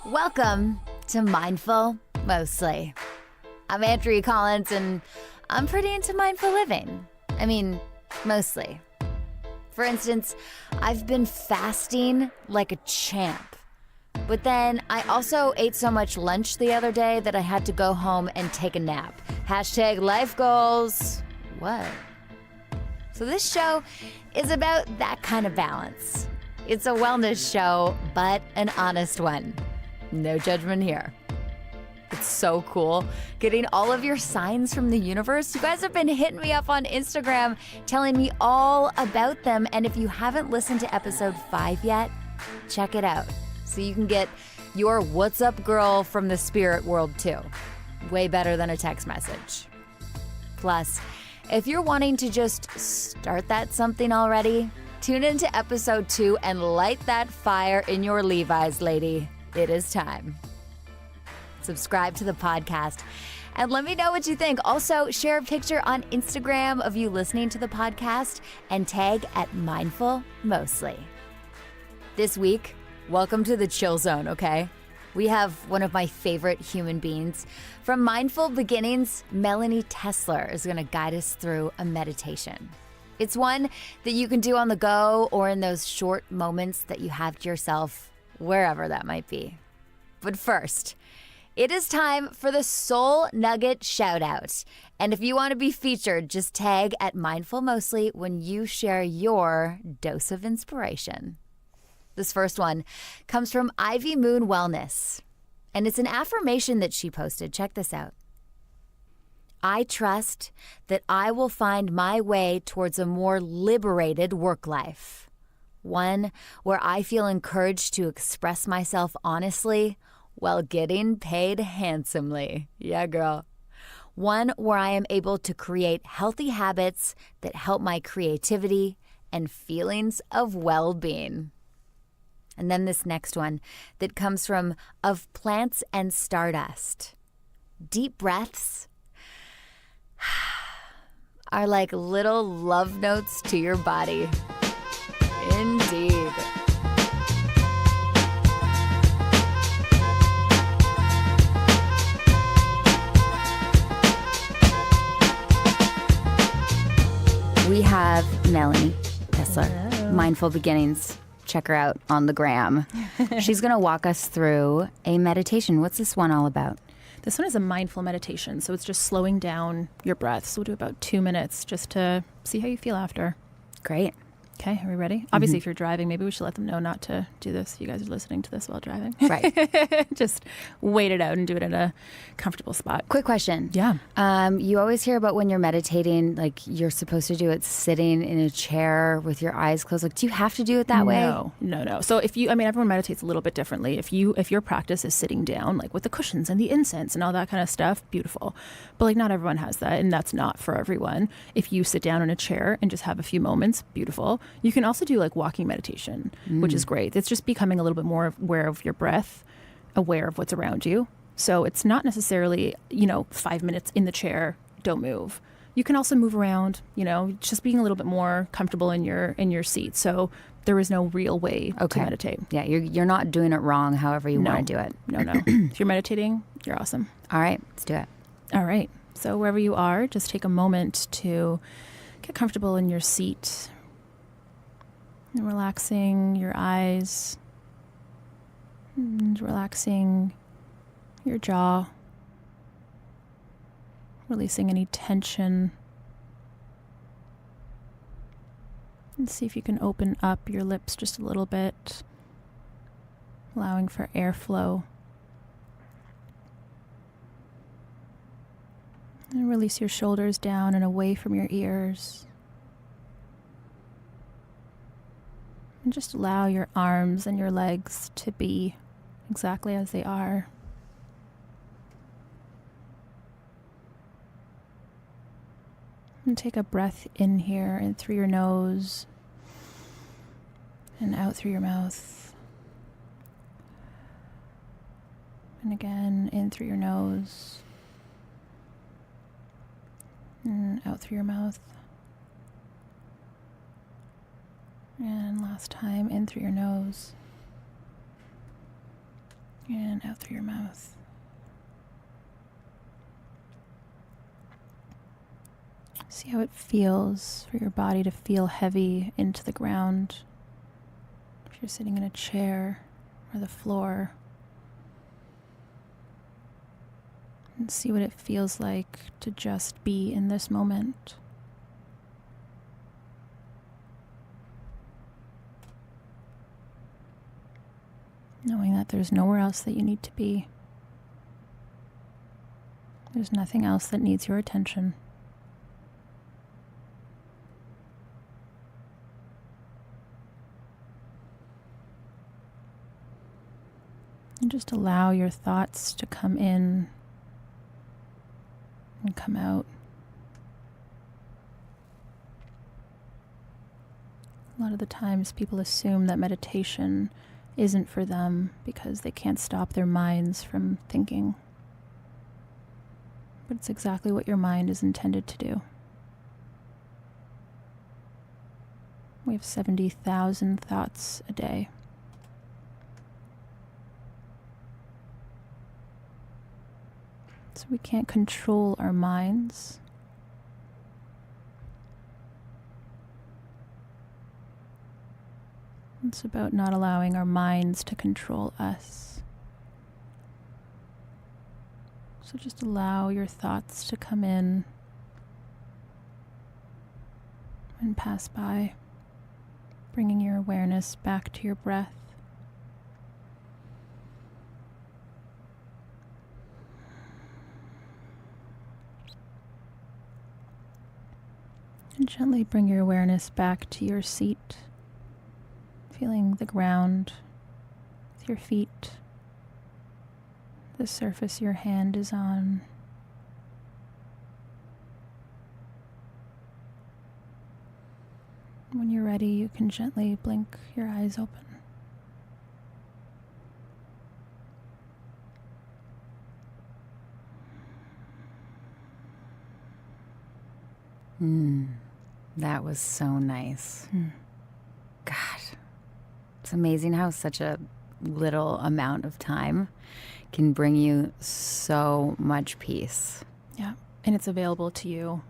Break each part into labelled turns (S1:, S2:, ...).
S1: Welcome to Mindful Mostly. I'm Andrea Collins, and I'm pretty into mindful living. I mean, mostly. For instance, I've been fasting like a champ. But then I also ate so much lunch the other day that I had to go home and take a nap. Hashtag life goals. What? So this show is about that kind of balance. It's a wellness show, but an honest one. No judgment here. It's so cool getting all of your signs from the universe. You guys have been hitting me up on Instagram, telling me all about them. And if you haven't listened to episode 5 yet, check it out so you can get your what's up girl from the spirit world too. Way better than a text message. Plus, if you're wanting to just start that something already, tune into episode 2 and light that fire in your Levi's, lady. It is time. Subscribe to the podcast and let me know what you think. Also, share a picture on Instagram of you listening to the podcast and tag at Mindful Mostly. This week, welcome to the chill zone, okay? We have one of my favorite human beings. From Mindful Beginnings, Melanie Tsesler is going to guide us through a meditation. It's one that you can do on the go or in those short moments that you have to yourself, wherever that might be. But first, it is time for the Soul Nugget shout-out. And if you want to be featured, just tag at Mindful Mostly when you share your dose of inspiration. This first one comes from Ivy Moon Wellness, and it's an affirmation that she posted. Check this out. I trust that I will find my way towards a more liberated work life. One where I feel encouraged to express myself honestly while getting paid handsomely. Yeah, girl. One where I am able to create healthy habits that help my creativity and feelings of well-being. And then this next one that comes from Of Plants and Stardust. Deep breaths are like little love notes to your body. Indeed. We have Melanie Tsesler,
S2: Hello.
S1: Mindful Beginnings. Check her out on the gram. She's going to walk us through a meditation. What's this one all about?
S2: This one is a mindful meditation, so it's just slowing down your breath. So we'll do about 2 minutes just to see how you feel after.
S1: Great.
S2: Okay, are we ready? Obviously, if you're driving, maybe we should let them know not to do this. You guys are listening to this while driving.
S1: Right.
S2: Just wait it out and do it in a comfortable spot.
S1: Quick question.
S2: Yeah.
S1: You always hear about when you're meditating, like you're supposed to do it sitting in a chair with your eyes closed. Like, do you have to do it that way?
S2: No. So everyone meditates a little bit differently. If your practice is sitting down, like with the cushions and the incense and all that kind of stuff, beautiful. But like not everyone has that, and that's not for everyone. If you sit down in a chair and just have a few moments, beautiful. You can also do like walking meditation, which is great. It's just becoming a little bit more aware of your breath, aware of what's around you. So it's not necessarily, 5 minutes in the chair, don't move. You can also move around, just being a little bit more comfortable in your seat. So there is no real way to meditate.
S1: Yeah, you're not doing it wrong however you want to do it.
S2: No. If you're meditating, you're awesome.
S1: All right, let's do it.
S2: All right. So wherever you are, just take a moment to get comfortable in your seat. And relaxing your eyes, and relaxing your jaw, releasing any tension. And see if you can open up your lips just a little bit, allowing for airflow. And release your shoulders down and away from your ears. And just allow your arms and your legs to be exactly as they are. And take a breath in here and through your nose and out through your mouth. And again, in through your nose and out through your mouth. And last time, in through your nose And out through your mouth. See how it feels for your body to feel heavy into the ground. If you're sitting in a chair or the floor. And see what it feels like to just be in this moment. Knowing that there's nowhere else that you need to be. There's nothing else that needs your attention. And just allow your thoughts to come in and come out. A lot of the times people assume that meditation isn't for them because they can't stop their minds from thinking. But it's exactly what your mind is intended to do. We have 70,000 thoughts a day. So we can't control our minds. It's about not allowing our minds to control us. So just allow your thoughts to come in and pass by, bringing your awareness back to your breath. And gently bring your awareness back to your seat. Feeling the ground with your feet, the surface your hand is on. When you're ready, you can gently blink your eyes open.
S1: That was so nice. God. It's amazing how such a little amount of time can bring you so much peace.
S2: Yeah, and it's available to you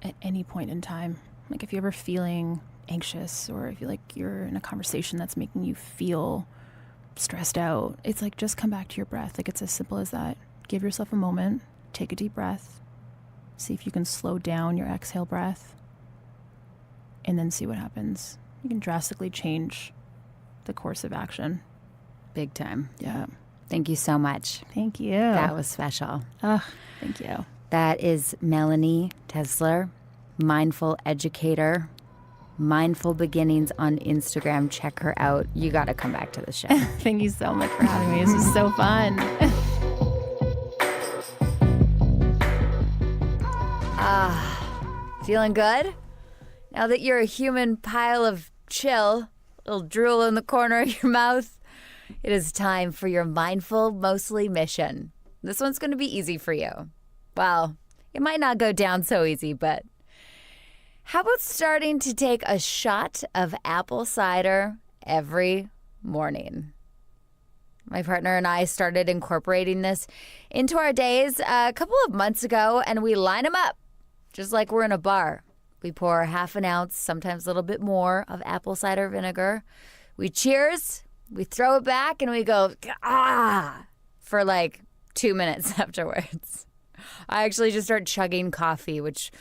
S2: at any point in time. Like if you're ever feeling anxious or if you're in a conversation that's making you feel stressed out, it's like just come back to your breath. Like it's as simple as that. Give yourself a moment, take a deep breath, see if you can slow down your exhale breath, and then see what happens. You can drastically change the course of action.
S1: Big time.
S2: Yeah.
S1: Thank you so much.
S2: Thank you.
S1: That was special.
S2: Thank you.
S1: That is Melanie Tsesler, mindful educator, Mindful Beginnings on Instagram. Check her out. You got to come back to the show.
S2: Thank you so much for having me. This was so fun.
S1: Feeling good? Now that you're a human pile of chill, little drool in the corner of your mouth, it is time for your mindful mostly mission. This one's going to be easy for you. Well, it might not go down so easy, but how about starting to take a shot of apple cider every morning? My partner and I started incorporating this into our days a couple of months ago, and we line them up just like we're in a bar. We pour half an ounce, sometimes a little bit more, of apple cider vinegar. We cheers, we throw it back, and we go, for like 2 minutes afterwards. I actually just start chugging coffee, which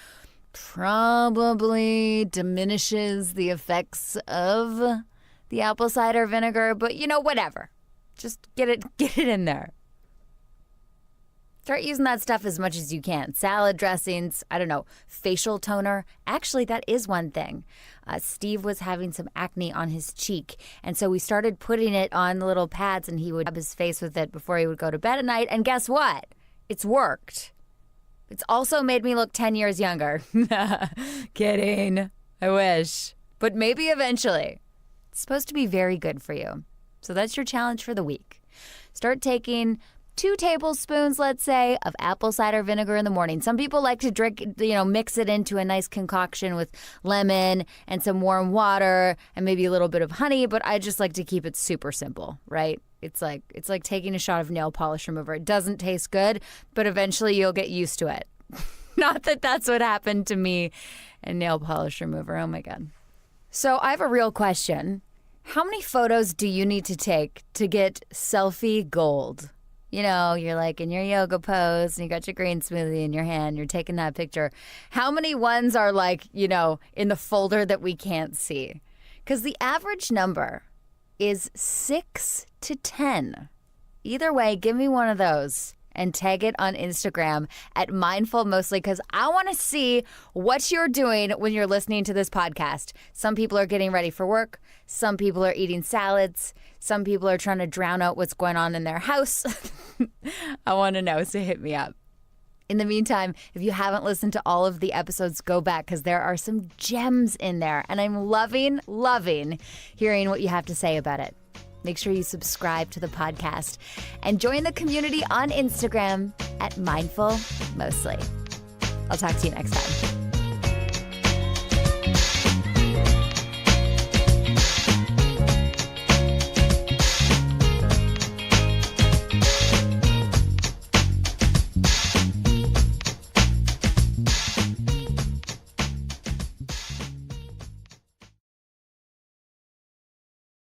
S1: probably diminishes the effects of the apple cider vinegar, but whatever. Just get it in there. Start using that stuff as much as you can. Salad dressings, I don't know, facial toner. Actually, that is one thing. Steve was having some acne on his cheek, and so we started putting it on the little pads, and he would rub his face with it before he would go to bed at night, and guess what? It's worked. It's also made me look 10 years younger. Kidding. I wish. But maybe eventually. It's supposed to be very good for you. So that's your challenge for the week. Start taking 2 tablespoons, let's say, of apple cider vinegar in the morning. Some people like to drink, mix it into a nice concoction with lemon and some warm water and maybe a little bit of honey, but I just like to keep it super simple, right? It's like taking a shot of nail polish remover. It doesn't taste good, but eventually you'll get used to it. Not that that's what happened to me and nail polish remover. Oh my God. So I have a real question. How many photos do you need to take to get selfie gold? You know, you're like in your yoga pose and you got your green smoothie in your hand. You're taking that picture. How many ones are like, you know, in the folder that we can't see? Because the average number is 6 to 10. Either way, give me one of those and tag it on Instagram at Mindful Mostly, because I want to see what you're doing when you're listening to this podcast. Some people are getting ready for work. Some people are eating salads. Some people are trying to drown out what's going on in their house. I want to know, so hit me up. In the meantime, if you haven't listened to all of the episodes, go back, because there are some gems in there. And I'm loving hearing what you have to say about it. Make sure you subscribe to the podcast and join the community on Instagram at Mindful Mostly. I'll talk to you next time.